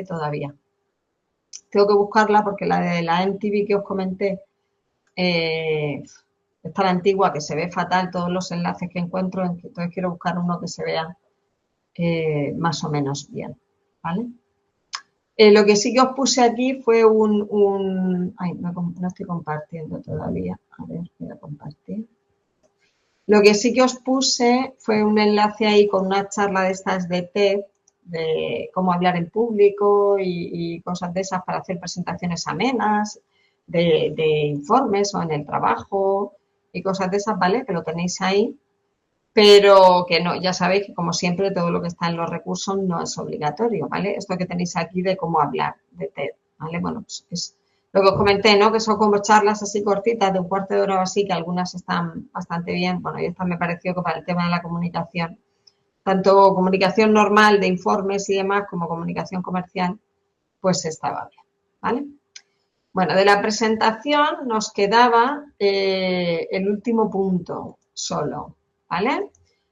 todavía. Tengo que buscarla porque la de la MTV que os comenté es tan antigua que se ve fatal todos los enlaces que encuentro, entonces quiero buscar uno que se vea más o menos bien, ¿vale? Lo que sí que os puse aquí fue ay, no estoy compartiendo todavía. A ver, voy a compartir. Lo que sí que os puse fue un enlace ahí con una charla de estas de TED, de cómo hablar en público y cosas de esas para hacer presentaciones amenas, de informes o en el trabajo y cosas de esas, ¿vale? Que lo tenéis ahí, pero que no, ya sabéis que como siempre todo lo que está en los recursos no es obligatorio, ¿vale? Esto que tenéis aquí de cómo hablar de TED, ¿vale? Bueno, pues es lo que os comenté, ¿no? Que son como charlas así cortitas de un cuarto de hora o así, que algunas están bastante bien. Bueno, y esta me pareció que para el tema de la comunicación, tanto comunicación normal de informes y demás, como comunicación comercial, pues estaba bien, ¿vale? Bueno, de la presentación nos quedaba el último punto solo, ¿vale?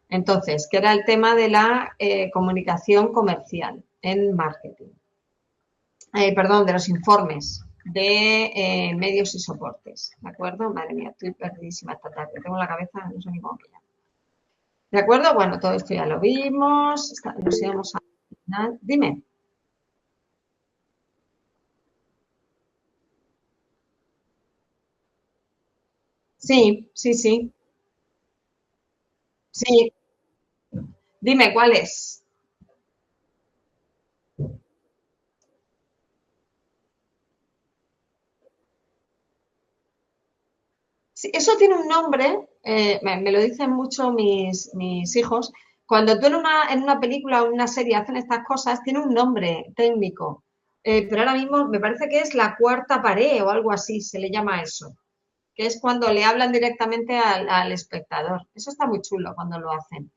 Entonces, que era el tema de la comunicación comercial en marketing. Perdón, de los informes de medios y soportes, ¿de acuerdo? Madre mía, estoy perdidísima esta tarde, tengo la cabeza, no sé ni cómo pillar. ¿De acuerdo? Bueno, todo esto ya lo vimos, nos íbamos a... Dime. Sí, sí, sí, sí. Dime, ¿cuál es? Sí, eso tiene un nombre, me lo dicen mucho mis hijos. Cuando tú en una película o en una serie hacen estas cosas, tiene un nombre técnico. Pero ahora mismo me parece que es la cuarta pared o algo así, se le llama eso, que es cuando le hablan directamente al espectador. Eso está muy chulo cuando lo hacen.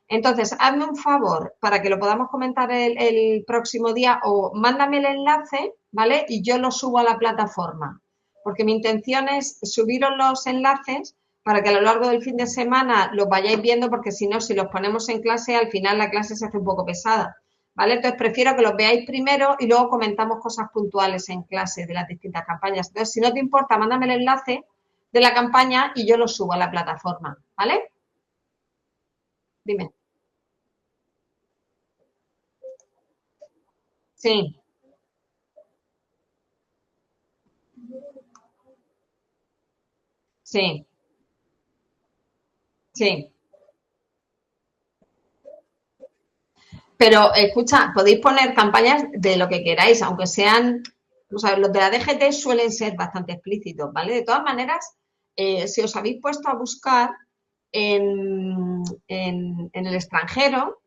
Entonces, hazme un favor para que lo podamos comentar el próximo día o mándame el enlace, ¿vale? Y yo lo subo a la plataforma, porque mi intención es subiros los enlaces para que a lo largo del fin de semana los vayáis viendo, porque si no, si los ponemos en clase, al final la clase se hace un poco pesada, ¿vale? Entonces, prefiero que los veáis primero y luego comentamos cosas puntuales en clase de las distintas campañas. Entonces, si no te importa, mándame el enlace de la campaña y yo lo subo a la plataforma, ¿vale? Dime. Sí, sí. Sí, pero escucha, podéis poner campañas de lo que queráis, aunque sean, o sea, los de la DGT suelen ser bastante explícitos, ¿vale? De todas maneras, si os habéis puesto a buscar en el extranjero,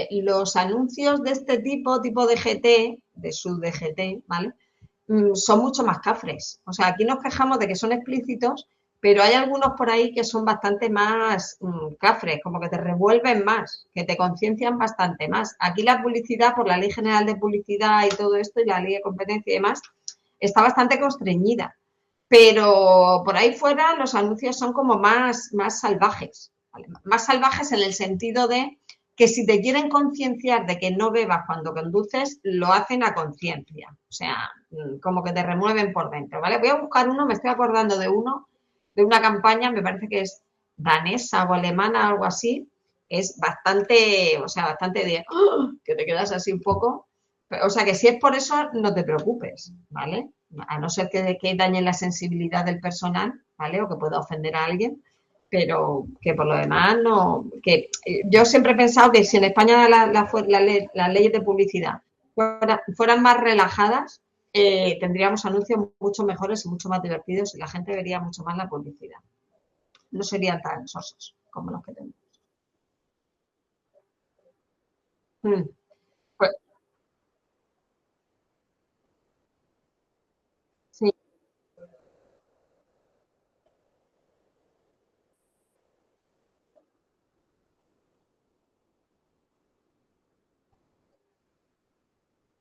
los anuncios de este tipo DGT, de su DGT, ¿vale? Son mucho más cafres. O sea, aquí nos quejamos de que son explícitos, pero hay algunos por ahí que son bastante más cafres, como que te revuelven más, que te conciencian bastante más. Aquí la publicidad, por la Ley General de Publicidad y todo esto, y la Ley de Competencia y demás, está bastante constreñida. Pero por ahí fuera los anuncios son como más salvajes, ¿vale? Más salvajes en el sentido de que si te quieren concienciar de que no bebas cuando conduces, lo hacen a conciencia. O sea, como que te remueven por dentro, ¿vale? Voy a buscar uno, me estoy acordando de uno, de una campaña, me parece que es danesa o alemana, algo así. Es bastante, o sea, bastante de ¡oh! Que te quedas así un poco. O sea, que si es por eso, no te preocupes, ¿vale? A no ser que dañe la sensibilidad del personal, ¿vale? O que pueda ofender a alguien, pero que por lo demás no. Que yo siempre he pensado que si en España las leyes de publicidad fueran más relajadas, tendríamos anuncios mucho mejores y mucho más divertidos y la gente vería mucho más la publicidad. No serían tan sosos como los que tenemos. Mm, pues sí,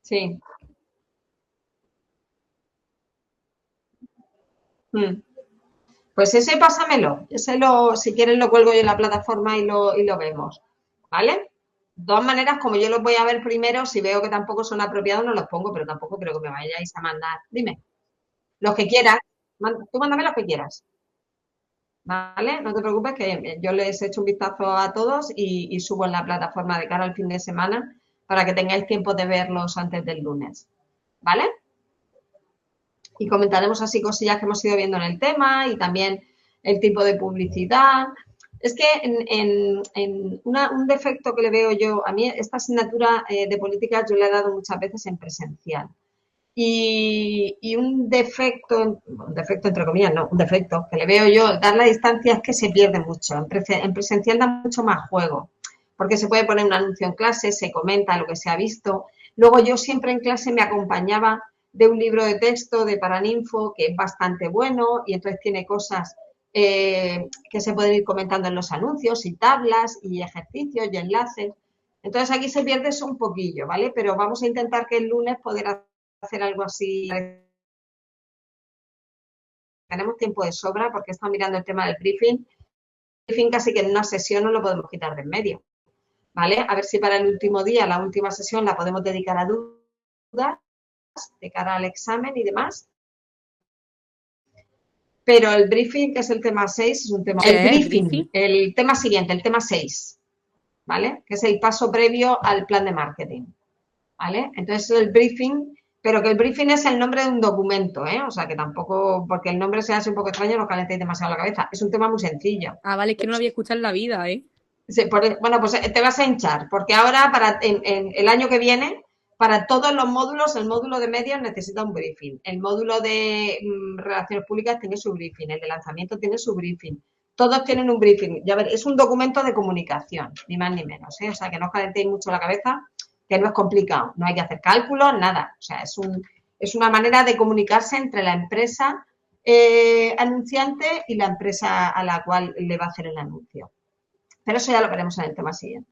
sí. Mm. Pues ese pásamelo, si quieres lo cuelgo yo en la plataforma y lo vemos, ¿vale? todas maneras, como yo los voy a ver primero, si veo que tampoco son apropiados, no los pongo, pero tampoco creo que me vayáis a mandar. Dime, los que quieras. Tú mándame los que quieras. ¿Vale? No te preocupes que yo les echo un vistazo a todos y subo en la plataforma de cara al fin de semana para que tengáis tiempo de verlos antes del lunes. ¿Vale? Y comentaremos así cosillas que hemos ido viendo en el tema y también el tipo de publicidad. Es que un defecto que le veo yo, a mí esta asignatura de política yo le he dado muchas veces en presencial. Y un defecto entre comillas, no, un defecto que le veo yo al dar la distancia es que se pierde mucho. En presencial da mucho más juego, porque se puede poner un anuncio en clase, se comenta lo que se ha visto. Luego yo siempre en clase me acompañaba de un libro de texto de Paraninfo, que es bastante bueno, y entonces tiene cosas que se pueden ir comentando en los anuncios, y tablas, y ejercicios, y enlaces. Entonces aquí se pierde eso un poquillo, ¿vale? Pero vamos a intentar que el lunes poder hacer algo así. Tenemos tiempo de sobra porque estamos mirando el tema del briefing. El briefing casi que en una sesión no lo podemos quitar de en medio, ¿vale? A ver si para el último día, la última sesión, la podemos dedicar a dudas de cara al examen y demás. Pero el briefing, que es el tema 6, es un tema... El briefing, el tema siguiente, el tema 6, ¿vale? Que es el paso previo al plan de marketing, ¿vale? Entonces el briefing, pero que el briefing es el nombre de un documento, ¿eh? O sea, que tampoco, porque el nombre se hace un poco extraño, no calentéis demasiado la cabeza. Es un tema muy sencillo. Ah, vale, es que no lo había escuchado en la vida, ¿eh? Sí, bueno, pues te vas a hinchar, porque ahora en el año que viene, para todos los módulos, el módulo de medios necesita un briefing. El módulo de relaciones públicas tiene su briefing, el de lanzamiento tiene su briefing. Todos tienen un briefing. Ya ver, es un documento de comunicación, ni más ni menos, ¿eh? O sea, que no os calentéis mucho la cabeza, que no es complicado. No hay que hacer cálculos, nada. O sea, es una manera de comunicarse entre la empresa anunciante y la empresa a la cual le va a hacer el anuncio. Pero eso ya lo veremos en el tema siguiente,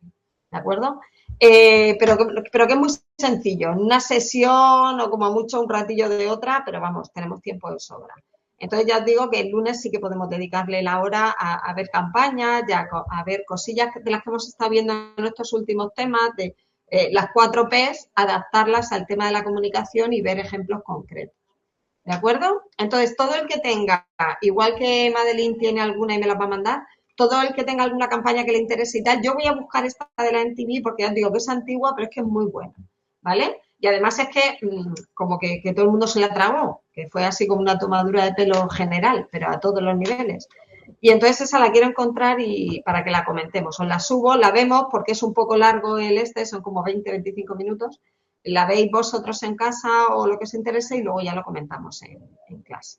¿de acuerdo? Pero que es muy sencillo, una sesión o como mucho un ratillo de otra, pero vamos, tenemos tiempo de sobra. Entonces ya os digo que el lunes sí que podemos dedicarle la hora a ver campañas, ya a ver cosillas de las que hemos estado viendo en estos últimos temas, de las 4 P's, adaptarlas al tema de la comunicación y ver ejemplos concretos. ¿De acuerdo? Entonces, todo el que tenga, igual que Madeline tiene alguna y me la va a mandar, todo el que tenga alguna campaña que le interese y tal, yo voy a buscar esta de la NTV porque ya os digo que es antigua, pero es que es muy buena, ¿vale? Y además es que como que todo el mundo se la tragó, que fue así como una tomadura de pelo general, pero a todos los niveles. Y entonces esa la quiero encontrar y para que la comentemos. Os la subo, la vemos porque es un poco largo son como 20-25 minutos. La veis vosotros en casa o lo que os interese y luego ya lo comentamos en clase.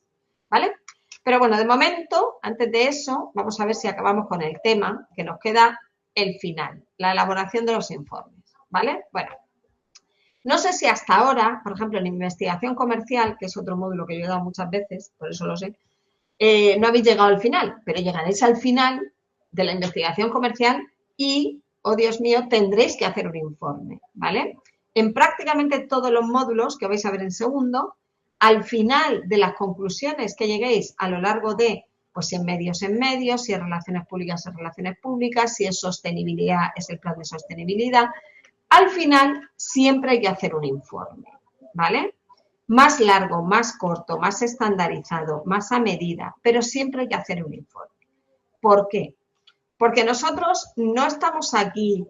¿Vale? Pero bueno, de momento, antes de eso, vamos a ver si acabamos con el tema, que nos queda el final, la elaboración de los informes. ¿Vale? Bueno, no sé si hasta ahora, por ejemplo, en investigación comercial, que es otro módulo que yo he dado muchas veces, por eso lo sé, no habéis llegado al final, pero llegaréis al final de la investigación comercial y, oh Dios mío, tendréis que hacer un informe, ¿vale? En prácticamente todos los módulos que vais a ver en segundo, al final de las conclusiones que lleguéis a lo largo de, pues si en medios, si es relaciones públicas, si es sostenibilidad, es el plan de sostenibilidad, al final siempre hay que hacer un informe, ¿vale? Más largo, más corto, más estandarizado, más a medida, pero siempre hay que hacer un informe. ¿Por qué? Porque nosotros no estamos aquí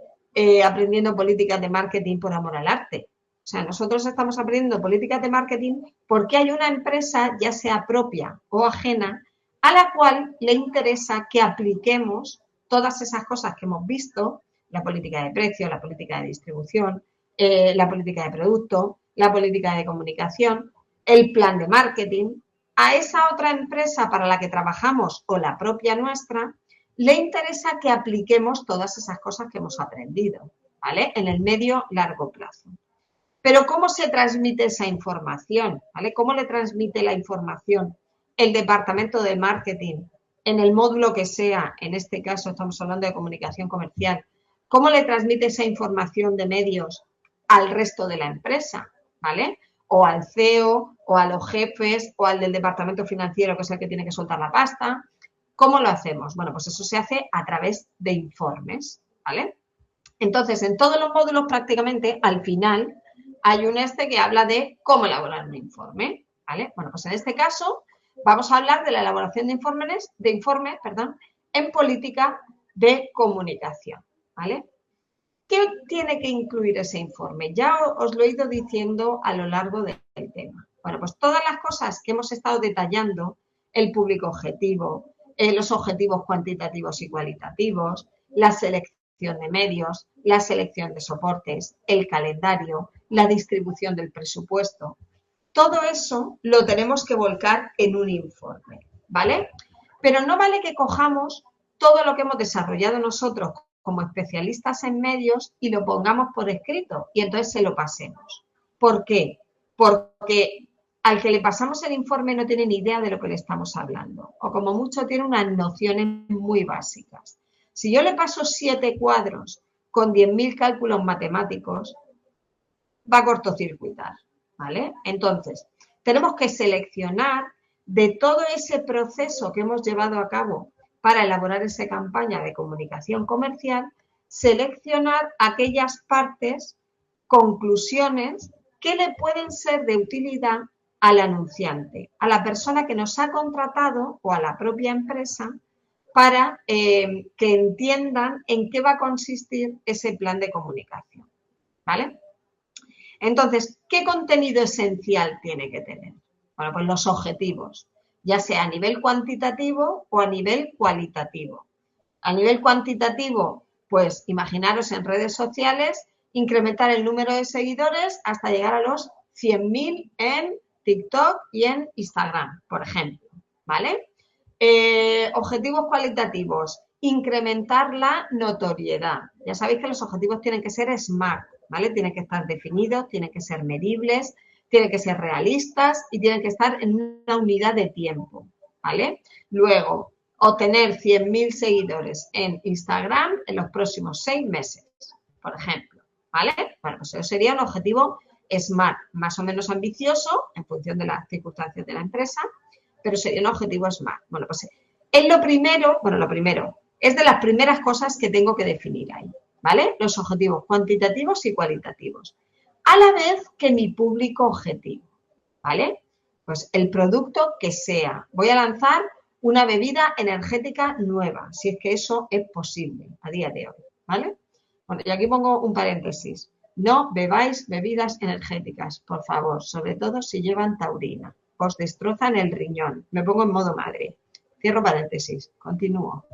aprendiendo políticas de marketing por amor al arte. O sea, nosotros estamos aprendiendo políticas de marketing porque hay una empresa, ya sea propia o ajena, a la cual le interesa que apliquemos todas esas cosas que hemos visto, la política de precio, la política de distribución, la política de producto, la política de comunicación, el plan de marketing, a esa otra empresa para la que trabajamos o la propia nuestra, le interesa que apliquemos todas esas cosas que hemos aprendido, ¿vale? En el medio largo plazo. Pero ¿cómo se transmite esa información? ¿Vale? ¿Cómo le transmite la información el departamento de marketing en el módulo que sea? En este caso estamos hablando de comunicación comercial. ¿Cómo le transmite esa información de medios al resto de la empresa? ¿Vale? O al CEO, o a los jefes, o al del departamento financiero, que es el que tiene que soltar la pasta. ¿Cómo lo hacemos? Bueno, pues eso se hace a través de informes, ¿vale? Entonces, en todos los módulos prácticamente, al final, hay un que habla de cómo elaborar un informe, ¿vale? Bueno, pues en este caso vamos a hablar de la elaboración de informes, en política de comunicación, ¿vale? ¿Qué tiene que incluir ese informe? Ya os lo he ido diciendo a lo largo del tema. Bueno, pues todas las cosas que hemos estado detallando, el público objetivo, los objetivos cuantitativos y cualitativos, la selección de medios, la selección de soportes, el calendario, la distribución del presupuesto. Todo eso lo tenemos que volcar en un informe, ¿vale? Pero no vale que cojamos todo lo que hemos desarrollado nosotros como especialistas en medios y lo pongamos por escrito y entonces se lo pasemos. ¿Por qué? Porque al que le pasamos el informe no tiene ni idea de lo que le estamos hablando o como mucho tiene unas nociones muy básicas. Si yo le paso 7 cuadros con 10.000 cálculos matemáticos, va a cortocircuitar, ¿vale? Entonces, tenemos que seleccionar de todo ese proceso que hemos llevado a cabo para elaborar esa campaña de comunicación comercial, seleccionar aquellas partes, conclusiones que le pueden ser de utilidad al anunciante, a la persona que nos ha contratado o a la propia empresa para que entiendan en qué va a consistir ese plan de comunicación, ¿vale? Entonces, ¿qué contenido esencial tiene que tener? Bueno, pues los objetivos, ya sea a nivel cuantitativo o a nivel cualitativo. A nivel cuantitativo, pues imaginaros en redes sociales, incrementar el número de seguidores hasta llegar a los 100.000 en TikTok y en Instagram, por ejemplo, ¿vale? Objetivos cualitativos, incrementar la notoriedad. Ya sabéis que los objetivos tienen que ser SMART, ¿vale? Tienen que estar definidos, tienen que ser medibles, tienen que ser realistas y tienen que estar en una unidad de tiempo, ¿vale? Luego, obtener 100.000 seguidores en Instagram en los próximos 6 meses, por ejemplo, ¿vale? Bueno, pues eso sería un objetivo SMART, más o menos ambicioso en función de las circunstancias de la empresa, pero sería un objetivo SMART. Bueno, pues es lo primero, es de las primeras cosas que tengo que definir ahí, ¿vale? Los objetivos cuantitativos y cualitativos. A la vez que mi público objetivo, ¿vale? Pues el producto que sea. Voy a lanzar una bebida energética nueva, si es que eso es posible a día de hoy, ¿vale? Bueno, y aquí pongo un paréntesis. No bebáis bebidas energéticas, por favor, sobre todo si llevan taurina. Os destrozan el riñón. Me pongo en modo madre. Cierro paréntesis. Continúo.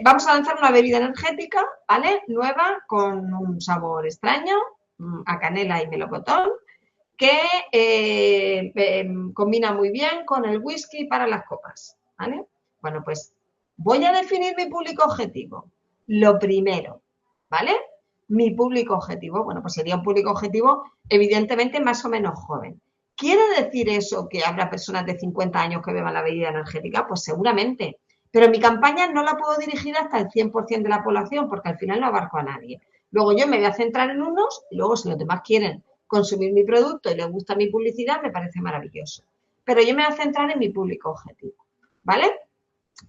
Vamos a lanzar una bebida energética, ¿vale? Nueva, con un sabor extraño, a canela y melocotón, que combina muy bien con el whisky para las copas, ¿vale? Bueno, pues voy a definir mi público objetivo. Lo primero, ¿vale? Mi público objetivo, bueno, pues sería un público objetivo evidentemente más o menos joven. ¿Quiere decir eso que habrá personas de 50 años que beban la bebida energética? Pues seguramente, pero mi campaña no la puedo dirigir hasta el 100% de la población porque al final no abarco a nadie. Luego yo me voy a centrar en unos y luego si los demás quieren consumir mi producto y les gusta mi publicidad, me parece maravilloso. Pero yo me voy a centrar en mi público objetivo, ¿vale?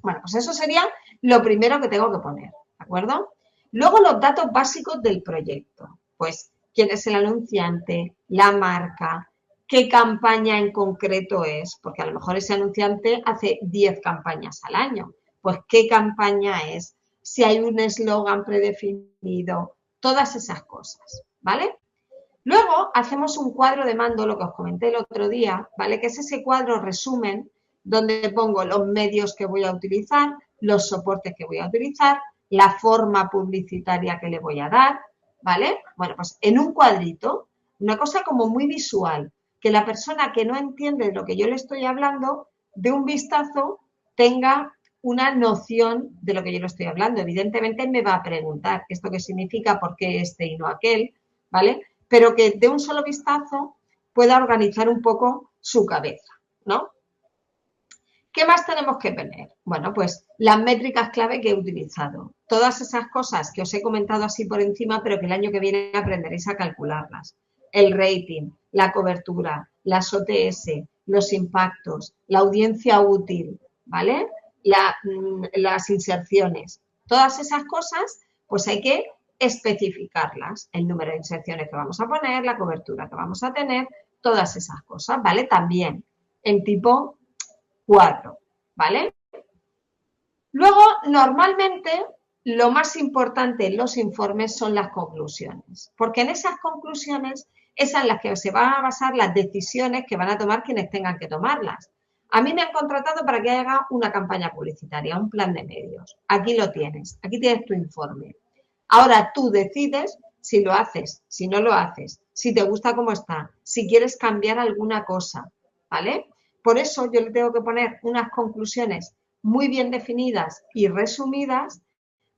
Bueno, pues eso sería lo primero que tengo que poner, ¿de acuerdo? Luego los datos básicos del proyecto. Pues quién es el anunciante, la marca, qué campaña en concreto es, porque a lo mejor ese anunciante hace 10 campañas al año. Pues qué campaña es, si hay un eslogan predefinido, todas esas cosas, ¿vale? Luego hacemos un cuadro de mando, lo que os comenté el otro día, ¿vale? Que es ese cuadro resumen donde pongo los medios que voy a utilizar, los soportes que voy a utilizar, la forma publicitaria que le voy a dar, ¿vale? Bueno, pues en un cuadrito, una cosa como muy visual, que la persona que no entiende de lo que yo le estoy hablando, de un vistazo, tenga una noción de lo que yo le estoy hablando. Evidentemente me va a preguntar esto qué significa, por qué este y no aquel, ¿vale? Pero que de un solo vistazo pueda organizar un poco su cabeza, ¿no? ¿Qué más tenemos que tener? Bueno, pues las métricas clave que he utilizado. Todas esas cosas que os he comentado así por encima, pero que el año que viene aprenderéis a calcularlas. El rating, la cobertura, las OTS, los impactos, la audiencia útil, ¿vale? Las inserciones. Todas esas cosas pues hay que especificarlas, el número de inserciones que vamos a poner, la cobertura que vamos a tener, todas esas cosas, ¿vale? También en tipo cuadro, ¿vale? Luego, normalmente, lo más importante en los informes son las conclusiones, porque en esas conclusiones es en las que se van a basar las decisiones que van a tomar quienes tengan que tomarlas. A mí me han contratado para que haga una campaña publicitaria, un plan de medios. Aquí lo tienes, aquí tienes tu informe. Ahora tú decides si lo haces, si no lo haces, si te gusta cómo está, si quieres cambiar alguna cosa, ¿vale? Por eso yo le tengo que poner unas conclusiones muy bien definidas y resumidas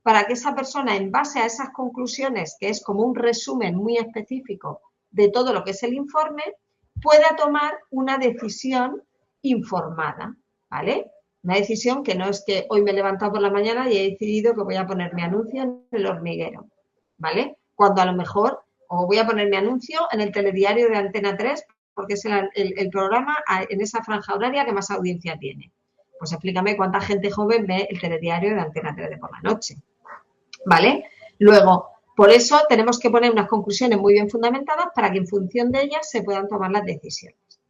para que esa persona, en base a esas conclusiones, que es como un resumen muy específico de todo lo que es el informe, pueda tomar una decisión informada, ¿vale? Una decisión que no es que hoy me he levantado por la mañana y he decidido que voy a poner mi anuncio en el hormiguero, ¿vale? Cuando a lo mejor, o voy a poner mi anuncio en el telediario de Antena 3, porque es el programa en esa franja horaria que más audiencia tiene. Pues explícame cuánta gente joven ve el telediario de Antena 3 de por la noche, ¿vale? Luego, por eso tenemos que poner unas conclusiones muy bien fundamentadas para que en función de ellas se puedan tomar las decisiones,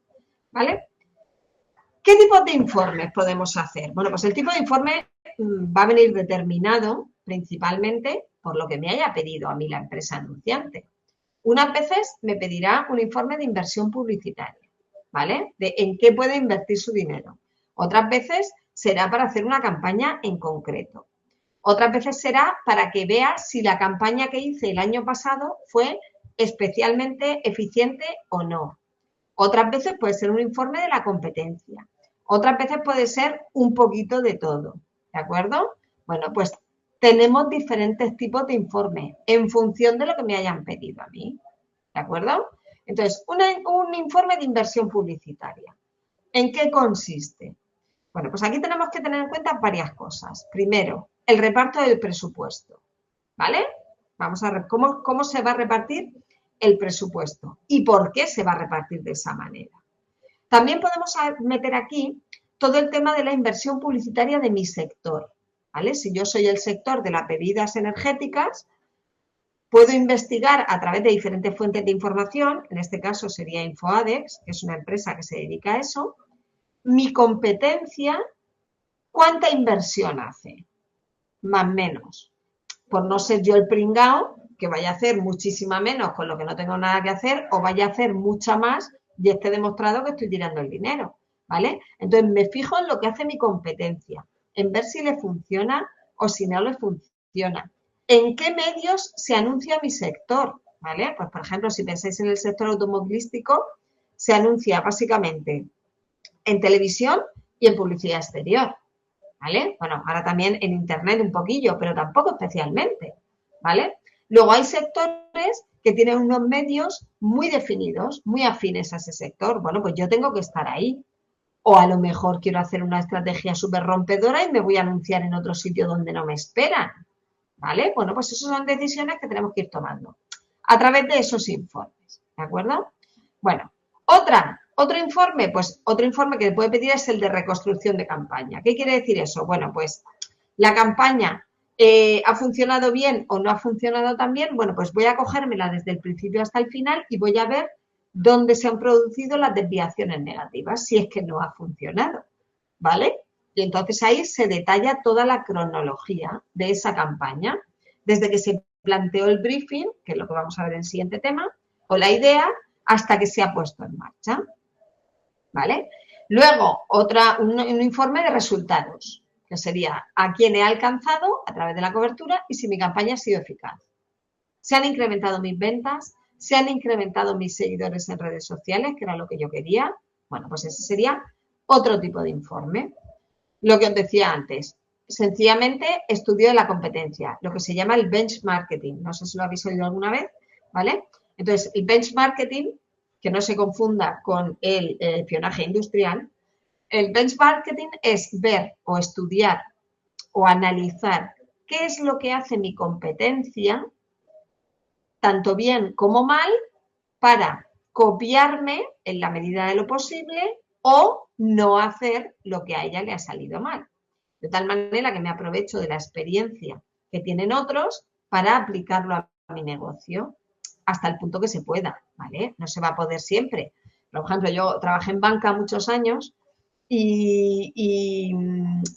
¿vale? ¿Qué tipo de informes podemos hacer? Bueno, pues el tipo de informe va a venir determinado principalmente por lo que me haya pedido a mí la empresa anunciante. Unas veces me pedirá un informe de inversión publicitaria, ¿vale? De en qué puede invertir su dinero. Otras veces será para hacer una campaña en concreto. Otras veces será para que vea si la campaña que hice el año pasado fue especialmente eficiente o no. Otras veces puede ser un informe de la competencia. Otras veces puede ser un poquito de todo, ¿de acuerdo? Bueno, pues tenemos diferentes tipos de informes en función de lo que me hayan pedido a mí, ¿de acuerdo? Entonces, un informe de inversión publicitaria. ¿En qué consiste? Bueno, pues aquí tenemos que tener en cuenta varias cosas. Primero, el reparto del presupuesto, ¿vale? Vamos a ver cómo se va a repartir el presupuesto y por qué se va a repartir de esa manera. También podemos meter aquí todo el tema de la inversión publicitaria de mi sector, ¿vale? Si yo soy el sector de las bebidas energéticas, puedo investigar a través de diferentes fuentes de información, en este caso sería InfoAdex, que es una empresa que se dedica a eso, mi competencia, ¿cuánta inversión hace? Más o menos. Por no ser yo el pringao, que vaya a hacer muchísima menos con lo que no tengo nada que hacer, o vaya a hacer mucha más y esté demostrado que estoy tirando el dinero, ¿vale? Entonces me fijo en lo que hace mi competencia, en ver si le funciona o si no le funciona. ¿En qué medios se anuncia mi sector? ¿Vale? Pues, por ejemplo, si pensáis en el sector automovilístico, se anuncia básicamente en televisión y en publicidad exterior, ¿vale? Bueno, ahora también en Internet un poquillo, pero tampoco especialmente, ¿vale? Luego hay sectores que tienen unos medios muy definidos, muy afines a ese sector. Bueno, pues yo tengo que estar ahí. O a lo mejor quiero hacer una estrategia súper rompedora y me voy a anunciar en otro sitio donde no me esperan, ¿vale? Bueno, pues esas son decisiones que tenemos que ir tomando a través de esos informes, ¿de acuerdo? Bueno, otro informe, pues otro informe que le puede pedir es el de reconstrucción de campaña. ¿Qué quiere decir eso? Bueno, pues la campaña ha funcionado bien o no ha funcionado tan bien, bueno, pues voy a cogérmela desde el principio hasta el final y voy a ver dónde se han producido las desviaciones negativas, si es que no ha funcionado, ¿vale? Y entonces ahí se detalla toda la cronología de esa campaña, desde que se planteó el briefing, que es lo que vamos a ver en el siguiente tema, o la idea, hasta que se ha puesto en marcha, ¿vale? Luego, un informe de resultados, que sería a quién he alcanzado a través de la cobertura y si mi campaña ha sido eficaz. ¿Se han incrementado mis ventas? ¿Se han incrementado mis seguidores en redes sociales, que era lo que yo quería? Bueno, pues ese sería otro tipo de informe. Lo que os decía antes, sencillamente estudio de la competencia, lo que se llama el benchmarking. No sé si lo habéis oído alguna vez, ¿vale? Entonces, el benchmarking, que no se confunda con el espionaje industrial, el benchmarking es ver o estudiar o analizar qué es lo que hace mi competencia, tanto bien como mal, para copiarme en la medida de lo posible o no hacer lo que a ella le ha salido mal. De tal manera que me aprovecho de la experiencia que tienen otros para aplicarlo a mi negocio hasta el punto que se pueda, ¿vale? No se va a poder siempre. Por ejemplo, yo trabajé en banca muchos años y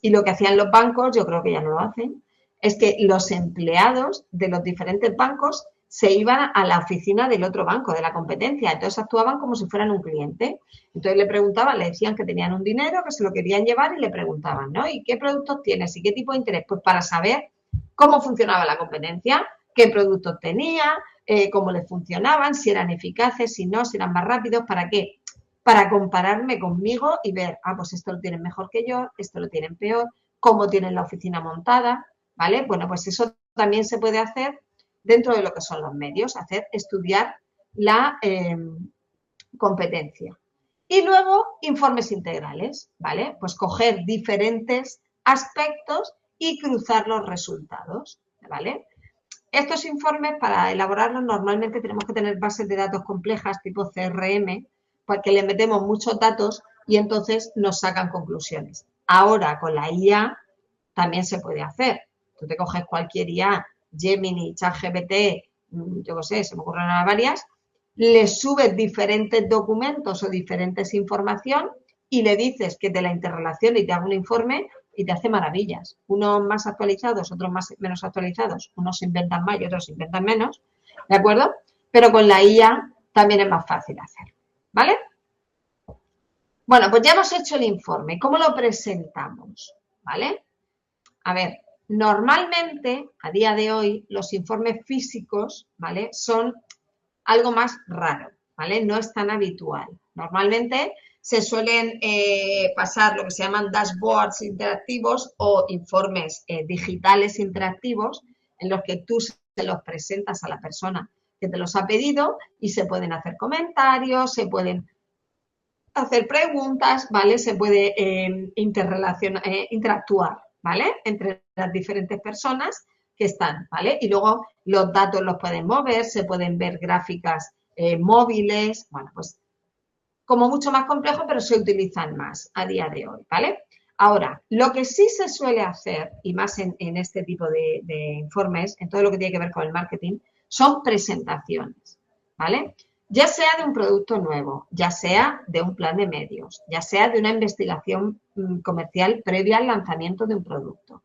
lo que hacían los bancos, yo creo que ya no lo hacen, es que los empleados de los diferentes bancos se iban a la oficina del otro banco, de la competencia. Entonces actuaban como si fueran un cliente. Entonces le preguntaban, le decían que tenían un dinero, que se lo querían llevar y le preguntaban, ¿no? ¿Y qué productos tienes? ¿Y qué tipo de interés? Pues para saber cómo funcionaba la competencia, qué productos tenía, cómo les funcionaban, si eran eficaces, si no, si eran más rápidos, ¿para qué? Para compararme conmigo y ver, pues esto lo tienen mejor que yo, esto lo tienen peor, cómo tienen la oficina montada, ¿vale? Bueno, pues eso también se puede hacer dentro de lo que son los medios, estudiar la competencia. Y luego, informes integrales, ¿vale? Pues coger diferentes aspectos y cruzar los resultados, ¿vale? Estos informes, para elaborarlos, normalmente tenemos que tener bases de datos complejas tipo CRM, porque le metemos muchos datos y entonces nos sacan conclusiones. Ahora, con la IA también se puede hacer. Tú te coges cualquier IA, Gemini, ChatGPT, yo qué sé, se me ocurren varias, le subes diferentes documentos o diferentes información y le dices que te la interrelacione y te haga un informe y te hace maravillas. Unos más actualizados, otros menos actualizados. Unos se inventan más y otros se inventan menos, ¿de acuerdo? Pero con la IA también es más fácil hacer, ¿vale? Bueno, pues ya hemos hecho el informe. ¿Cómo lo presentamos? ¿Vale? A ver, normalmente, a día de hoy, los informes físicos, ¿vale? Son algo más raro, ¿vale? No es tan habitual. Normalmente se suelen pasar lo que se llaman dashboards interactivos o informes digitales interactivos en los que tú se los presentas a la persona que te los ha pedido y se pueden hacer comentarios, se pueden hacer preguntas, ¿vale? Se puede interactuar, ¿vale? Entre las diferentes personas que están, ¿vale? Y luego los datos los pueden mover, se pueden ver gráficas móviles, bueno, pues como mucho más complejo, pero se utilizan más a día de hoy, ¿vale? Ahora, lo que sí se suele hacer, y más en este tipo de informes, en todo lo que tiene que ver con el marketing, son presentaciones, ¿vale? Ya sea de un producto nuevo, ya sea de un plan de medios, ya sea de una investigación comercial previa al lanzamiento de un producto.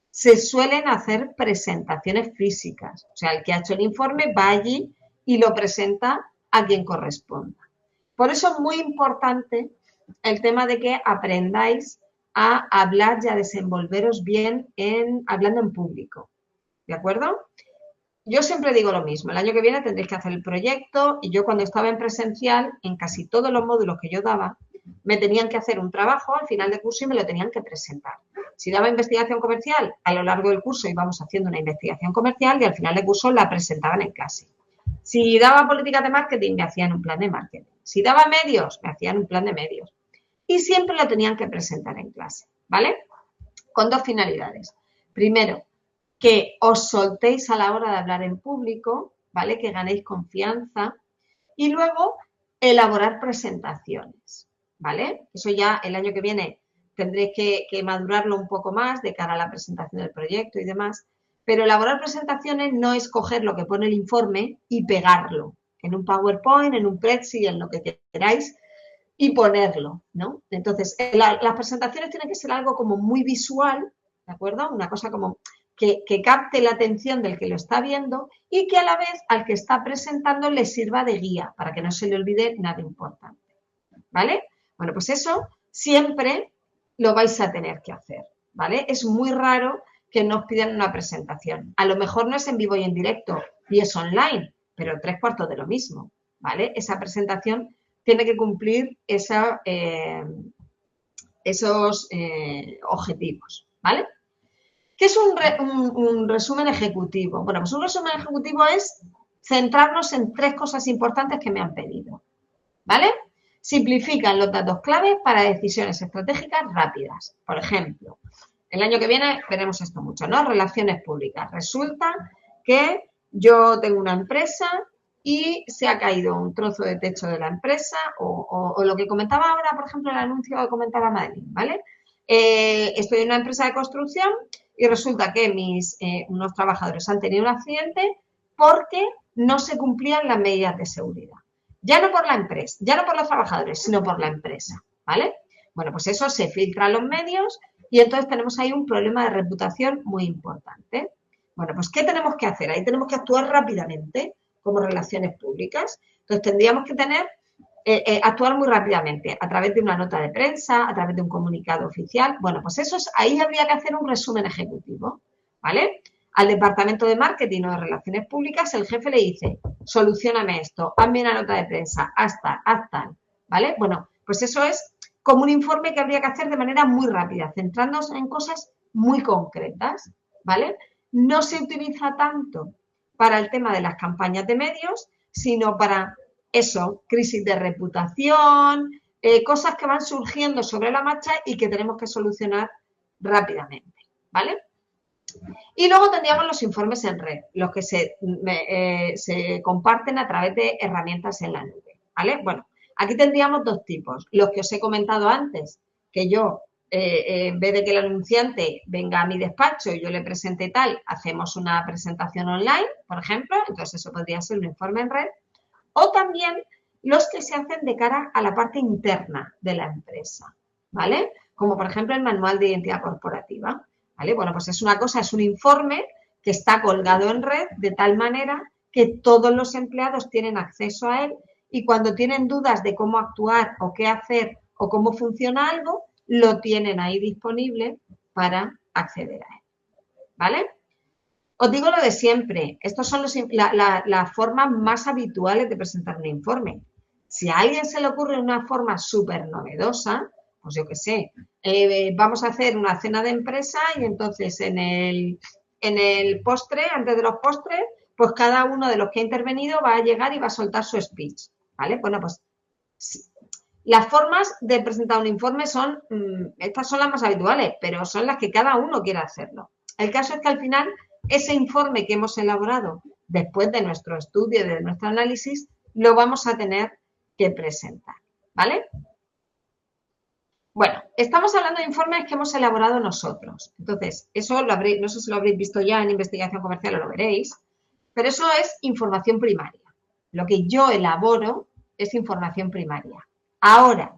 Se suelen hacer presentaciones físicas, o sea, el que ha hecho el informe va allí y lo presenta a quien corresponda. Por eso es muy importante el tema de que aprendáis a hablar y a desenvolveros bien hablando en público, ¿de acuerdo? Yo siempre digo lo mismo, el año que viene tendréis que hacer el proyecto y yo cuando estaba en presencial, en casi todos los módulos que yo daba, me tenían que hacer un trabajo al final del curso y me lo tenían que presentar. Si daba investigación comercial, a lo largo del curso íbamos haciendo una investigación comercial y al final del curso la presentaban en clase. Si daba políticas de marketing, me hacían un plan de marketing. Si daba medios, me hacían un plan de medios. Y siempre lo tenían que presentar en clase, ¿vale? Con dos finalidades. Primero, que os soltéis a la hora de hablar en público, ¿vale? Que ganéis confianza. Y luego, elaborar presentaciones, ¿vale? Eso ya el año que viene tendréis que madurarlo un poco más de cara a la presentación del proyecto y demás. Pero elaborar presentaciones no es coger lo que pone el informe y pegarlo en un PowerPoint, en un Prezi, en lo que queráis y ponerlo, ¿no? Entonces, las presentaciones tienen que ser algo como muy visual, ¿de acuerdo? Una cosa como que capte la atención del que lo está viendo y que a la vez al que está presentando le sirva de guía para que no se le olvide nada importante, ¿vale? Bueno, pues eso siempre lo vais a tener que hacer, ¿vale? Es muy raro que nos pidan una presentación. A lo mejor no es en vivo y en directo y es online, pero 3/4 de lo mismo, ¿vale? Esa presentación tiene que cumplir esos objetivos, ¿vale? ¿Qué es un resumen ejecutivo? Bueno, pues un resumen ejecutivo es centrarnos en 3 cosas importantes que me han pedido, ¿vale? Simplifican los datos clave para decisiones estratégicas rápidas. Por ejemplo, el año que viene veremos esto mucho, ¿no? Relaciones públicas. Resulta que yo tengo una empresa y se ha caído un trozo de techo de la empresa o lo que comentaba ahora, por ejemplo, el anuncio que comentaba Madeline, ¿vale? Estoy en una empresa de construcción y resulta que unos trabajadores han tenido un accidente porque no se cumplían las medidas de seguridad. Ya no por la empresa, ya no por los trabajadores, sino por la empresa, ¿vale? Bueno, pues eso se filtra en los medios y entonces tenemos ahí un problema de reputación muy importante. Bueno, pues ¿qué tenemos que hacer? Ahí tenemos que actuar rápidamente como relaciones públicas. Entonces tendríamos que actuar muy rápidamente a través de una nota de prensa, a través de un comunicado oficial. Bueno, pues ahí habría que hacer un resumen ejecutivo, ¿vale? Al departamento de marketing o de relaciones públicas, el jefe le dice, solucióname esto, hazme una nota de prensa, haz tal, ¿vale? Bueno, pues eso es como un informe que habría que hacer de manera muy rápida, centrándonos en cosas muy concretas, ¿vale? No se utiliza tanto para el tema de las campañas de medios, sino para eso, crisis de reputación, cosas que van surgiendo sobre la marcha y que tenemos que solucionar rápidamente, ¿vale? Y luego tendríamos los informes en red, los que se comparten a través de herramientas en la nube, ¿vale? Bueno, aquí tendríamos dos tipos. Los que os he comentado antes, que yo, en vez de que el anunciante venga a mi despacho y yo le presente tal, hacemos una presentación online, por ejemplo, entonces eso podría ser un informe en red. O también los que se hacen de cara a la parte interna de la empresa, ¿vale? Como por ejemplo el manual de identidad corporativa, ¿vale? Bueno, pues es un informe que está colgado en red de tal manera que todos los empleados tienen acceso a él y cuando tienen dudas de cómo actuar o qué hacer o cómo funciona algo, lo tienen ahí disponible para acceder a él, ¿vale? Os digo lo de siempre, estas son las formas más habituales de presentar un informe. Si a alguien se le ocurre una forma súper novedosa, pues yo qué sé, vamos a hacer una cena de empresa y entonces en el postre, antes de los postres, pues cada uno de los que ha intervenido va a llegar y va a soltar su speech, ¿vale? Bueno, pues las formas de presentar un informe estas son las más habituales, pero son las que cada uno quiere hacerlo. El caso es que al final ese informe que hemos elaborado después de nuestro estudio, de nuestro análisis, lo vamos a tener que presentar, ¿vale? Bueno, estamos hablando de informes que hemos elaborado nosotros. Entonces, eso no sé si lo habréis visto ya en investigación comercial o lo veréis, pero eso es información primaria. Lo que yo elaboro es información primaria. Ahora,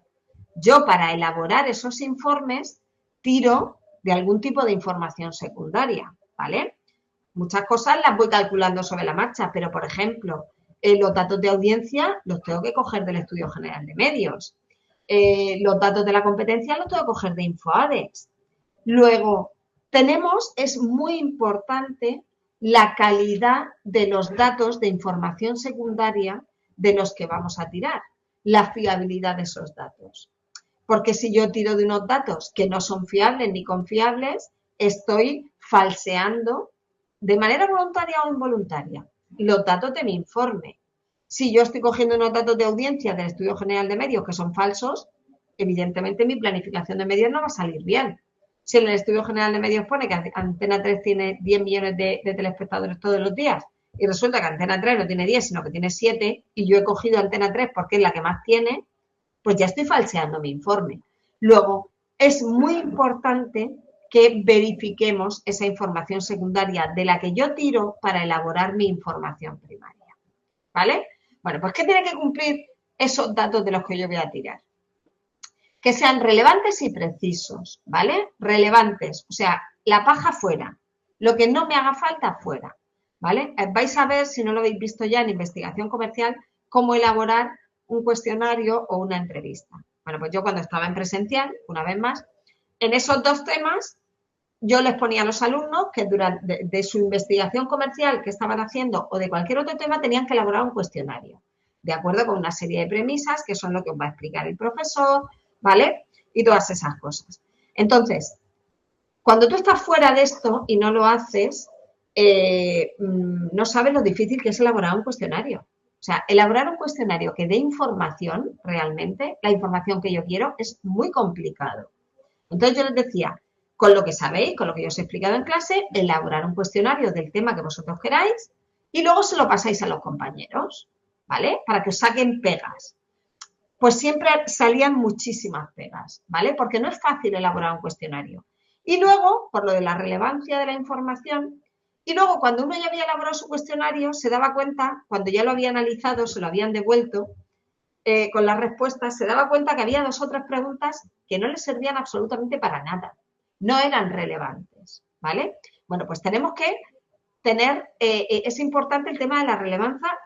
yo para elaborar esos informes tiro de algún tipo de información secundaria, ¿vale? Muchas cosas las voy calculando sobre la marcha, pero, por ejemplo, los datos de audiencia los tengo que coger del Estudio General de Medios. Los datos de la competencia los tengo que coger de InfoAdex. Luego, es muy importante la calidad de los datos de información secundaria de los que vamos a tirar, la fiabilidad de esos datos. Porque si yo tiro de unos datos que no son fiables ni confiables, estoy falseando de manera voluntaria o involuntaria los datos de mi informe. Si yo estoy cogiendo unos datos de audiencia del Estudio General de Medios que son falsos, evidentemente mi planificación de medios no va a salir bien. Si en el Estudio General de Medios pone que Antena 3 tiene 10 millones de telespectadores todos los días y resulta que Antena 3 no tiene 10, sino que tiene 7 y yo he cogido Antena 3 porque es la que más tiene, pues ya estoy falseando mi informe. Luego, es muy importante que verifiquemos esa información secundaria de la que yo tiro para elaborar mi información primaria, ¿vale? Bueno, pues ¿qué tiene que cumplir esos datos de los que yo voy a tirar? Que sean relevantes y precisos, ¿vale? Relevantes, o sea, la paja fuera, lo que no me haga falta fuera, ¿vale? Vais a ver, si no lo habéis visto ya en investigación comercial, cómo elaborar un cuestionario o una entrevista. Bueno, pues yo cuando estaba en presencial, una vez más, en esos dos temas, yo les ponía a los alumnos que durante de su investigación comercial que estaban haciendo o de cualquier otro tema tenían que elaborar un cuestionario, de acuerdo con una serie de premisas que son lo que os va a explicar el profesor, ¿vale? Y todas esas cosas. Entonces, cuando tú estás fuera de esto y no lo haces, no sabes lo difícil que es elaborar un cuestionario. O sea, elaborar un cuestionario que dé información realmente, la información que yo quiero, es muy complicado. Entonces yo les decía, con lo que sabéis, con lo que yo os he explicado en clase, elaborar un cuestionario del tema que vosotros queráis y luego se lo pasáis a los compañeros, ¿vale? Para que os saquen pegas. Pues siempre salían muchísimas pegas, ¿vale? Porque no es fácil elaborar un cuestionario. Y luego, por lo de la relevancia de la información, y luego cuando uno ya había elaborado su cuestionario, se daba cuenta, cuando ya lo había analizado, se lo habían devuelto, con las respuestas, se daba cuenta que había 2 o 3 preguntas que no le servían absolutamente para nada, no eran relevantes, ¿vale? Bueno, pues tenemos que tener, es importante el tema de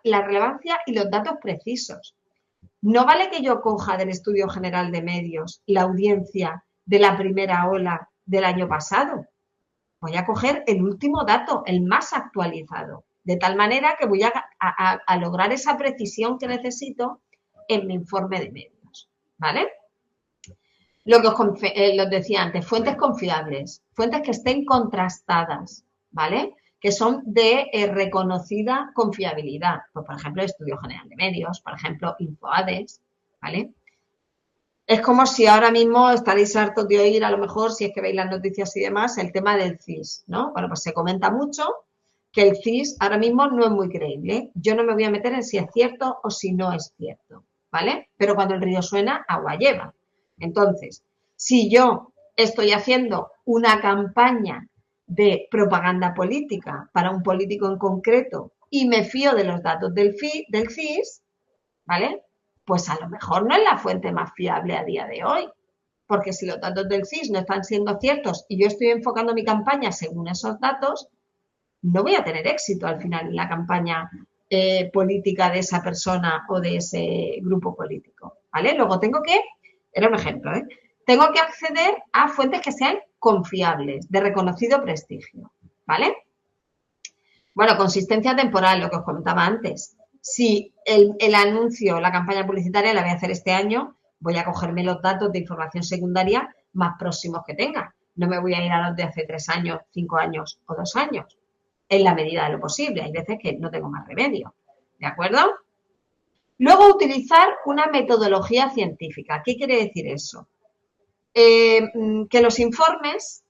la relevancia y los datos precisos. No vale que yo coja del Estudio General de Medios la audiencia de la primera ola del año pasado. Voy a coger el último dato, el más actualizado, de tal manera que voy a lograr esa precisión que necesito en mi informe de medios, ¿vale? Lo que os decía antes, fuentes confiables, fuentes que estén contrastadas, ¿vale? Que son de reconocida confiabilidad. Pues, por ejemplo, el Estudio General de Medios, por ejemplo, InfoAdes, ¿vale? Es como si ahora mismo estaréis hartos de oír, a lo mejor, si es que veis las noticias y demás, el tema del CIS, ¿no? Bueno, pues se comenta mucho que el CIS ahora mismo no es muy creíble. Yo no me voy a meter en si es cierto o si no es cierto, ¿vale? Pero cuando el río suena, agua lleva. Entonces, si yo estoy haciendo una campaña de propaganda política para un político en concreto y me fío de los datos del CIS, ¿vale? Pues a lo mejor no es la fuente más fiable a día de hoy, porque si los datos del CIS no están siendo ciertos y yo estoy enfocando mi campaña según esos datos, no voy a tener éxito al final en la campaña política de esa persona o de ese grupo político, ¿vale? Luego tengo que, era un ejemplo, ¿eh? Tengo que acceder a fuentes que sean confiables, de reconocido prestigio, ¿vale? Bueno, consistencia temporal, lo que os comentaba antes. Si el anuncio, la campaña publicitaria la voy a hacer este año, voy a cogerme los datos de información secundaria más próximos que tenga. No me voy a ir a los de hace 3 años, 5 años o 2 años, en la medida de lo posible. Hay veces que no tengo más remedio, ¿de acuerdo? Luego, utilizar una metodología científica. ¿Qué quiere decir eso? Que los informes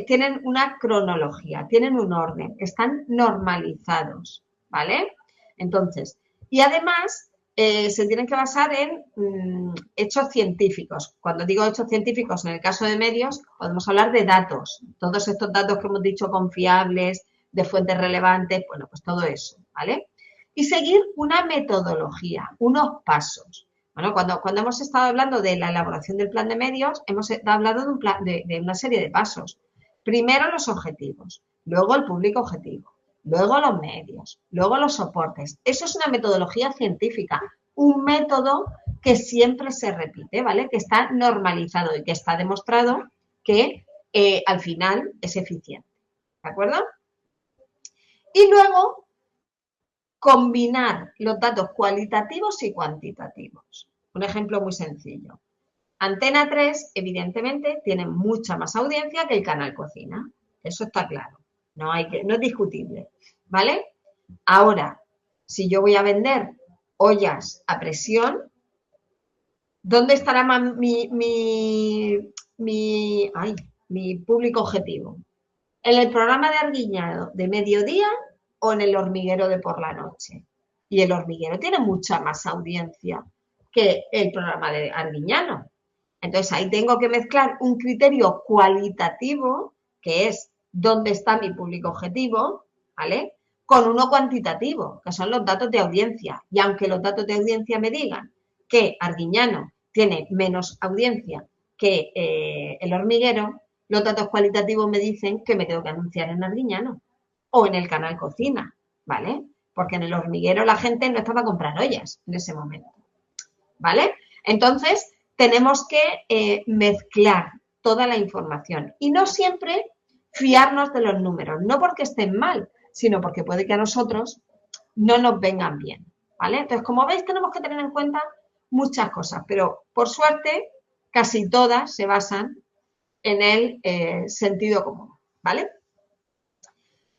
tienen una cronología, tienen un orden, están normalizados, ¿vale? Entonces, y además se tienen que basar en hechos científicos. Cuando digo hechos científicos, en el caso de medios, podemos hablar de datos. Todos estos datos que hemos dicho confiables, de fuentes relevantes, bueno, pues todo eso, ¿vale? Y seguir una metodología, unos pasos. Bueno, cuando hemos estado hablando de la elaboración del plan de medios, hemos hablado de una serie de pasos. Primero los objetivos, luego el público objetivo, luego los medios, luego los soportes. Eso es una metodología científica, un método que siempre se repite, ¿vale? Que está normalizado y que está demostrado que al final es eficiente, ¿de acuerdo? Y luego combinar los datos cualitativos y cuantitativos. Un ejemplo muy sencillo. Antena 3, evidentemente, tiene mucha más audiencia que el canal Cocina. Eso está claro. No es discutible. ¿Vale? Ahora, si yo voy a vender ollas a presión, ¿dónde estará mi público objetivo? ¿En el programa de Arguiñano de mediodía o en el hormiguero de por la noche? Y el hormiguero tiene mucha más audiencia que el programa de Arguiñano. Entonces ahí tengo que mezclar un criterio cualitativo, que es dónde está mi público objetivo, ¿vale? Con uno cuantitativo, que son los datos de audiencia. Y aunque los datos de audiencia me digan que Arguiñano tiene menos audiencia que el hormiguero, los datos cualitativos me dicen que me tengo que anunciar en Arguiñano o en el canal Cocina, ¿vale? Porque en el hormiguero la gente no estaba a comprar ollas en ese momento, ¿vale? Entonces, tenemos que mezclar toda la información y no siempre fiarnos de los números, no porque estén mal, sino porque puede que a nosotros no nos vengan bien, ¿vale? Entonces, como veis, tenemos que tener en cuenta muchas cosas, pero por suerte casi todas se basan en el sentido común, ¿vale?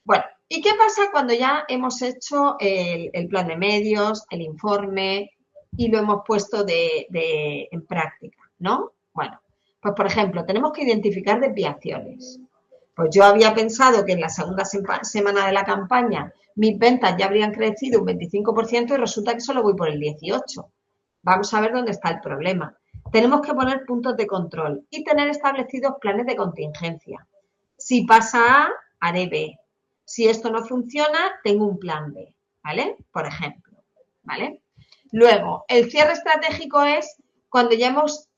Bueno, ¿y qué pasa cuando ya hemos hecho el plan de medios, el informe y lo hemos puesto en práctica, ¿no? Bueno, pues por ejemplo, tenemos que identificar desviaciones. Pues yo había pensado que en la segunda semana de la campaña mis ventas ya habrían crecido un 25% y resulta que solo voy por el 18%. Vamos a ver dónde está el problema. Tenemos que poner puntos de control y tener establecidos planes de contingencia. Si pasa A, haré B. Si esto no funciona, tengo un plan B, ¿vale? Por ejemplo, ¿vale? Luego, el cierre estratégico es cuando ya hemos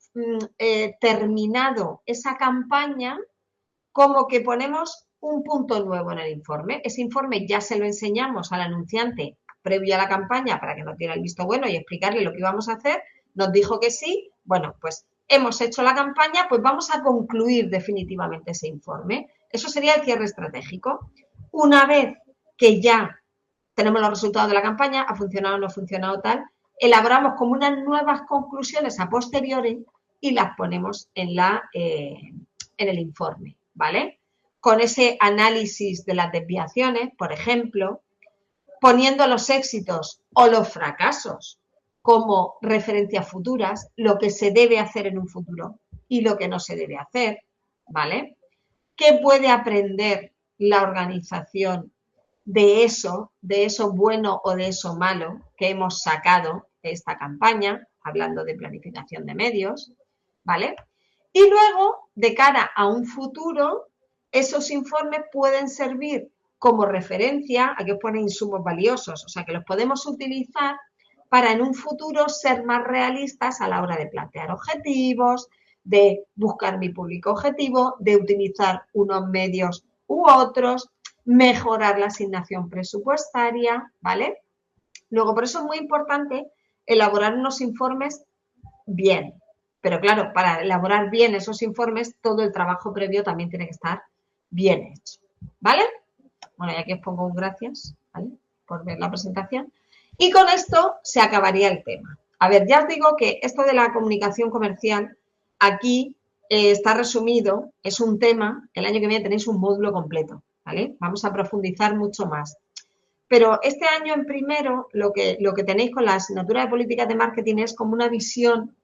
terminado esa campaña, como que ponemos un punto nuevo en el informe. Ese informe ya se lo enseñamos al anunciante previo a la campaña para que nos diera el visto bueno y explicarle lo que íbamos a hacer. Nos dijo que sí. Bueno, pues hemos hecho la campaña, pues vamos a concluir definitivamente ese informe. Eso sería el cierre estratégico. Una vez que ya tenemos los resultados de la campaña, ha funcionado o no ha funcionado tal, elaboramos como unas nuevas conclusiones a posteriori y las ponemos en el informe, ¿vale? Con ese análisis de las desviaciones, por ejemplo, poniendo los éxitos o los fracasos como referencias futuras, lo que se debe hacer en un futuro y lo que no se debe hacer, ¿vale? ¿Qué puede aprender la organización de eso bueno o de eso malo que hemos sacado de esta campaña, hablando de planificación de medios, ¿vale? Y luego, de cara a un futuro, esos informes pueden servir como referencia, aquí os pone insumos valiosos, o sea que los podemos utilizar para en un futuro ser más realistas a la hora de plantear objetivos, de buscar mi público objetivo, de utilizar unos medios u otros, mejorar la asignación presupuestaria, ¿vale? Luego, por eso es muy importante elaborar unos informes bien. Pero claro, para elaborar bien esos informes, todo el trabajo previo también tiene que estar bien hecho, ¿vale? Bueno, y aquí os pongo un gracias, ¿vale? Por ver la presentación. Y con esto se acabaría el tema. A ver, ya os digo que esto de la comunicación comercial aquí está resumido, es un tema, el año que viene tenéis un módulo completo, ¿vale? Vamos a profundizar mucho más. Pero este año en primero, lo que tenéis con la asignatura de políticas de marketing es como una visión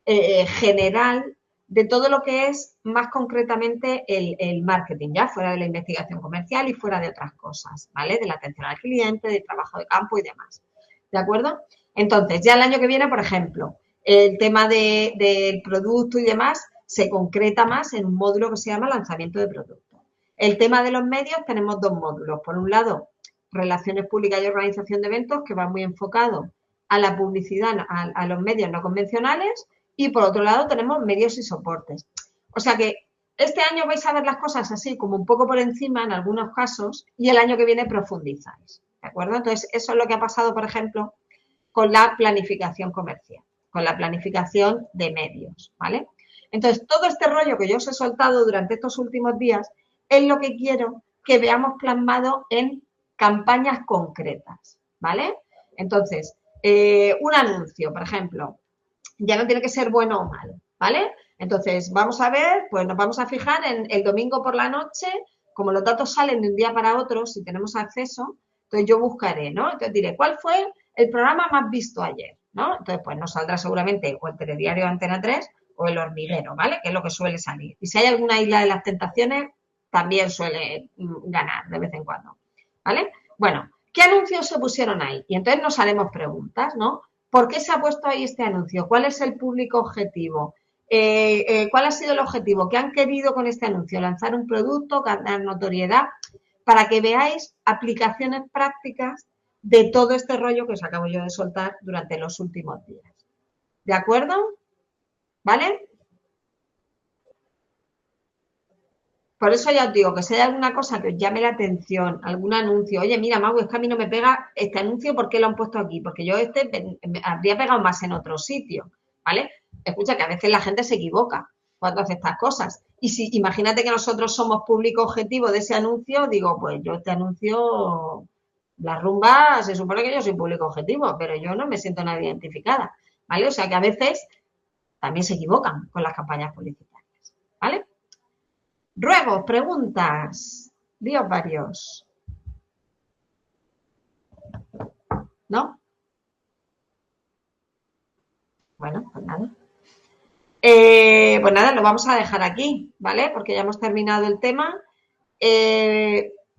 general de todo lo que es más concretamente el marketing, ya fuera de la investigación comercial y fuera de otras cosas, ¿vale? De la atención al cliente, del trabajo de campo y demás, ¿de acuerdo? Entonces, ya el año que viene, por ejemplo, el tema del producto y demás se concreta más en un módulo que se llama lanzamiento de producto. El tema de los medios tenemos dos módulos. Por un lado, relaciones públicas y organización de eventos, que va muy enfocado a la publicidad, a los medios no convencionales, y por otro lado tenemos medios y soportes. O sea que este año vais a ver las cosas así, como un poco por encima en algunos casos, y el año que viene profundizáis, ¿de acuerdo? Entonces, eso es lo que ha pasado, por ejemplo, con la planificación comercial, con la planificación de medios, ¿vale? Entonces, todo este rollo que yo os he soltado durante estos últimos días es lo que quiero que veamos plasmado en campañas concretas, ¿vale? Entonces, un anuncio, por ejemplo, ya no tiene que ser bueno o malo, ¿vale? Entonces, vamos a ver, pues nos vamos a fijar en el domingo por la noche, como los datos salen de un día para otro, si tenemos acceso, entonces yo buscaré, ¿no? Entonces diré, ¿cuál fue el programa más visto ayer? ¿No? Entonces, pues nos saldrá seguramente o el Telediario Antena 3 o el Hormiguero, ¿vale? Que es lo que suele salir. Y si hay alguna Isla de las Tentaciones, también suele ganar de vez en cuando, ¿vale? Bueno, ¿qué anuncios se pusieron ahí? Y entonces nos haremos preguntas, ¿no? ¿Por qué se ha puesto ahí este anuncio? ¿Cuál es el público objetivo? ¿Cuál ha sido el objetivo? ¿Qué han querido con este anuncio? ¿Lanzar un producto? ¿Ganar notoriedad? Para que veáis aplicaciones prácticas de todo este rollo que os acabo yo de soltar durante los últimos días. ¿De acuerdo? ¿Vale? Por eso ya os digo que si hay alguna cosa que os llame la atención, algún anuncio, oye, mira, Mau, es que a mí no me pega este anuncio, ¿por qué lo han puesto aquí? Porque yo me habría pegado más en otro sitio, ¿vale? Escucha, que a veces la gente se equivoca cuando hace estas cosas. Y si imagínate que nosotros somos público objetivo de ese anuncio, digo, pues yo este anuncio, la rumba, se supone que yo soy público objetivo, pero yo no me siento nada identificada, ¿vale? O sea que a veces también se equivocan con las campañas publicitarias, ¿vale? Ruegos, preguntas, Dios varios. ¿No? Bueno, pues nada. Pues nada, lo vamos a dejar aquí, ¿vale? Porque ya hemos terminado el tema.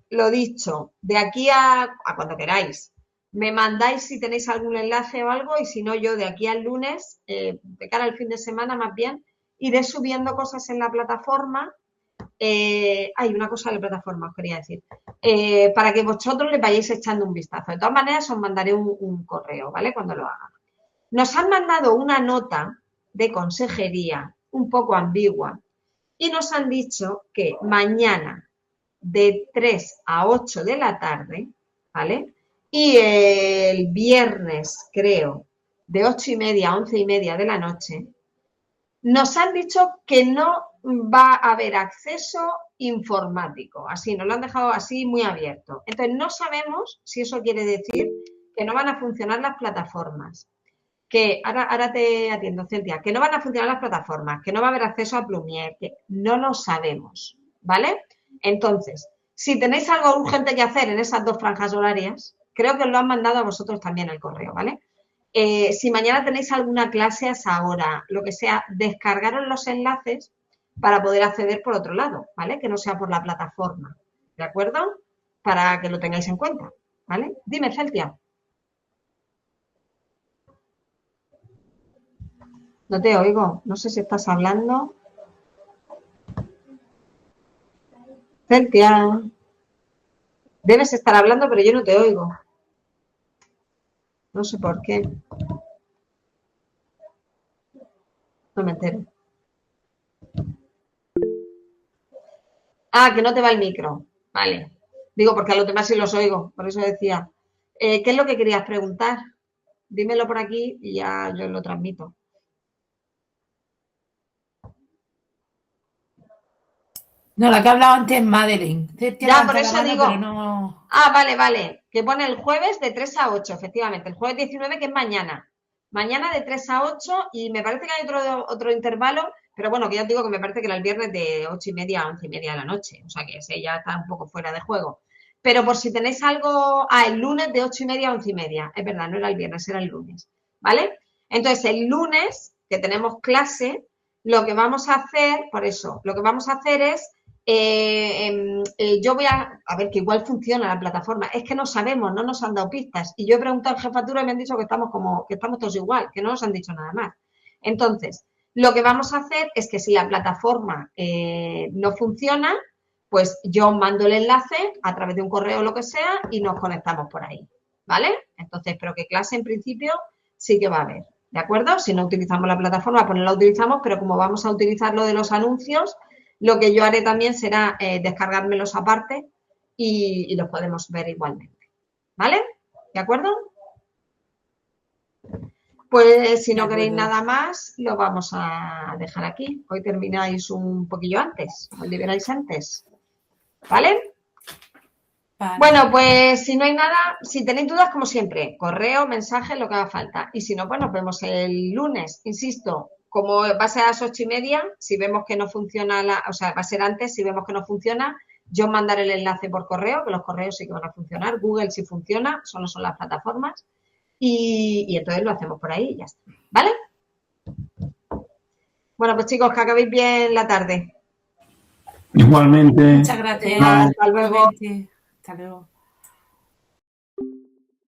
Lo dicho, de aquí a cuando queráis, me mandáis si tenéis algún enlace o algo y si no, yo de aquí al lunes, de cara al fin de semana más bien, iré subiendo cosas en la plataforma hay una cosa de la plataforma, os quería decir. Para que vosotros le vayáis echando un vistazo. De todas maneras, os mandaré un correo, ¿vale? Cuando lo haga. Nos han mandado una nota de consejería un poco ambigua y nos han dicho que mañana de 3 a 8 de la tarde, ¿vale? Y el viernes, creo, de 8:30 a 11:30 de la noche, nos han dicho que no va a haber acceso informático. Así, nos lo han dejado así muy abierto. Entonces, no sabemos si eso quiere decir que no van a funcionar las plataformas. Que ahora te atiendo, Cintia, que no van a funcionar las plataformas, que no va a haber acceso a Plumier, que no lo sabemos, ¿vale? Entonces, si tenéis algo urgente que hacer en esas 2 franjas horarias, creo que os lo han mandado a vosotros también el correo, ¿vale? Si mañana tenéis alguna clase a esa hora, lo que sea, descargaros los enlaces para poder acceder por otro lado, ¿vale? Que no sea por la plataforma, ¿de acuerdo? Para que lo tengáis en cuenta, ¿vale? Dime, Celtia. No te oigo, no sé si estás hablando. Celtia, debes estar hablando, pero yo no te oigo. No sé por qué. No me entero. Ah, que no te va el micro. Vale. Digo, porque a los demás sí los oigo, por eso decía. ¿Qué es lo que querías preguntar? Dímelo por aquí y ya yo lo transmito. No, la que ha hablado antes es Madeleine. Ya, por eso digo. Pero no... Ah, vale. Que pone el jueves de 3 a 8, efectivamente. El jueves 19, que es mañana. Mañana de 3 a 8 y me parece que hay otro intervalo, pero bueno, que ya os digo que me parece que era el viernes de 8:30 a 11:30 de la noche. O sea que ese ya está un poco fuera de juego. Pero por si tenéis algo... Ah, el lunes de 8:30 a 11:30. Es verdad, no era el viernes, era el lunes. ¿Vale? Entonces, el lunes, que tenemos clase, lo que vamos a hacer, por eso, lo que vamos a hacer es... yo voy a ver que igual funciona la plataforma, es que no sabemos, no nos han dado pistas y yo he preguntado en jefatura y me han dicho que estamos todos igual, que no nos han dicho nada más. Entonces, lo que vamos a hacer es que si la plataforma no funciona, pues yo mando el enlace a través de un correo o lo que sea y nos conectamos por ahí, ¿vale? Entonces, pero que clase en principio sí que va a haber, ¿de acuerdo? Si no utilizamos la plataforma, pues no la utilizamos, pero como vamos a utilizar lo de los anuncios, lo que yo haré también será descargármelos aparte y los podemos ver igualmente. ¿Vale? ¿De acuerdo? Pues si no queréis nada más, lo vamos a dejar aquí. Hoy termináis un poquillo antes, os liberáis antes. ¿Vale? Vale. Bueno, pues si no hay nada, si tenéis dudas, como siempre, correo, mensaje, lo que haga falta. Y si no, pues nos vemos el lunes, insisto. Como va a ser a las 8:30, si vemos que no funciona, o sea, va a ser antes, si vemos que no funciona, yo mandaré el enlace por correo, que los correos sí que van a funcionar, Google sí funciona, solo son las plataformas, y entonces lo hacemos por ahí y ya está, ¿vale? Bueno, pues chicos, que acabéis bien la tarde. Igualmente. Muchas gracias. Hasta luego. Hasta luego.